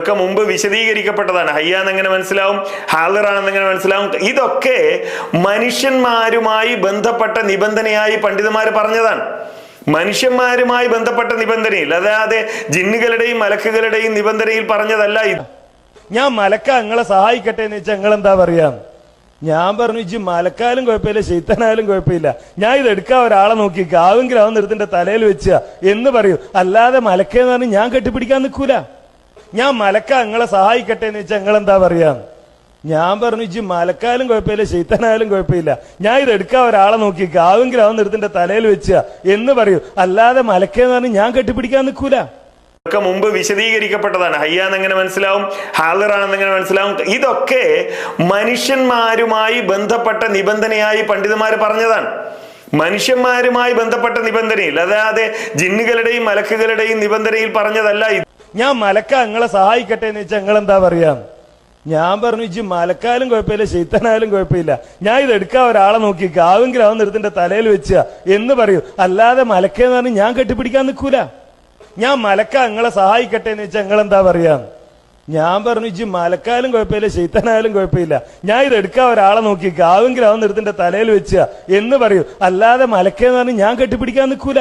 ഒക്കെ മുമ്പ് വിശദീകരിക്കപ്പെട്ടതാണ്. ഹയ്യാന്നെങ്ങനെ മനസ്സിലാവും, ഹാളിറാണെന്നെങ്ങനെ മനസ്സിലാവും? ഇതൊക്കെ മനുഷ്യന്മാരുമായി ബന്ധപ്പെട്ട നിബന്ധനയായി പണ്ഡിതന്മാർ പറഞ്ഞതാണ്. മനുഷ്യന്മാരുമായി ബന്ധപ്പെട്ട നിബന്ധനയിൽ, അതായത് ജിന്നുകളുടെയും മലക്കുകളുടെയും നിബന്ധനയിൽ പറഞ്ഞതല്ല ഇത്. ഞാൻ മലക്ക നിങ്ങളെ സഹായിക്കട്ടെ എന്ന് വെച്ചാൽ നിങ്ങൾ എന്താ പറയാ? ഞാൻ പറഞ്ഞു, ഇജ്ജ് മലക്കാലും കുഴപ്പമില്ല, ശൈത്താനായാലും കുഴപ്പമില്ല, ഞാൻ ഇത് എടുക്കാൻ ഒരാളെ നോക്കി കാവെങ്കിലും അവൻ നിർത്തിന്റെ തലയിൽ വെച്ച എന്ന് പറയൂ. അല്ലാതെ മലക്കെന്ന് പറഞ്ഞ് ഞാൻ കെട്ടിപ്പിടിക്കാൻ നിൽക്കൂല. ഞാൻ മലക്ക നിങ്ങളെ സഹായിക്കട്ടെ എന്ന് വെച്ചാൽ നിങ്ങൾ എന്താ പറയാ? ഞാൻ പറഞ്ഞു, ഇജ്ജ് മലക്കാലും കുഴപ്പമില്ല, ശൈത്താനായാലും കുഴപ്പമില്ല, ഞാൻ ഇത് എടുക്കാൻ ഒരാളെ നോക്കി കാവെങ്കിലും അവൻ നിർത്തിന്റെ തലയിൽ വെച്ച എന്ന് പറയൂ. അല്ലാതെ മലക്കെന്ന് പറഞ്ഞ് ഞാൻ കെട്ടിപ്പിടിക്കാൻ നിൽക്കൂല. ഒക്കെ മുമ്പ് വിശദീകരിക്കപ്പെട്ടതാണ്. ഹയ്യാന്നെങ്ങനെ മനസ്സിലാവും, ഹാളിറാണെന്നെങ്ങനെ മനസ്സിലാവും? ഇതൊക്കെ മനുഷ്യന്മാരുമായി ബന്ധപ്പെട്ട നിബന്ധനയായി പണ്ഡിതന്മാർ പറഞ്ഞതാണ്. മനുഷ്യന്മാരുമായി ബന്ധപ്പെട്ട നിബന്ധനയിൽ, അതായത് ജിന്നുകളുടെയും മലക്കുകളുടെയും നിബന്ധനയിൽ പറഞ്ഞതല്ല ഇത്. ഞാൻ മലക്ക നിങ്ങളെ സഹായിക്കട്ടെ എന്ന് വെച്ചാൽ നിങ്ങൾ എന്താ പറയാ? ഞാൻ പറഞ്ഞു, ഇജ്ജ് മലക്കാലും കുഴപ്പമില്ല, ശൈത്താനായാലും കുഴപ്പമില്ല, ഞാൻ ഇത് എടുക്കാൻ ഒരാളെ നോക്കി കാവെങ്കിലും അവൻ നിർത്തിന്റെ തലയിൽ വെച്ച എന്ന് പറയൂ. അല്ലാതെ മലക്കെന്ന് പറഞ്ഞ് ഞാൻ കെട്ടിപ്പിടിക്കാൻ നിൽക്കൂല. ഞാൻ മലക്ക നിങ്ങളെ സഹായിക്കട്ടെ എന്ന് വെച്ചാൽ നിങ്ങൾ എന്താ പറയാ? ഞാൻ പറഞ്ഞു, ഇജ്ജ് മലക്കാലും കുഴപ്പമില്ല, ശൈത്താനായാലും കുഴപ്പമില്ല, ഞാൻ ഇത് എടുക്കാൻ ഒരാളെ നോക്കി കാവെങ്കിലും അവൻ നിർത്തിന്റെ തലയിൽ വെച്ച എന്ന് പറയൂ. അല്ലാതെ മലക്കെന്ന് പറഞ്ഞ് ഞാൻ കെട്ടിപ്പിടിക്കാൻ നിൽക്കൂല.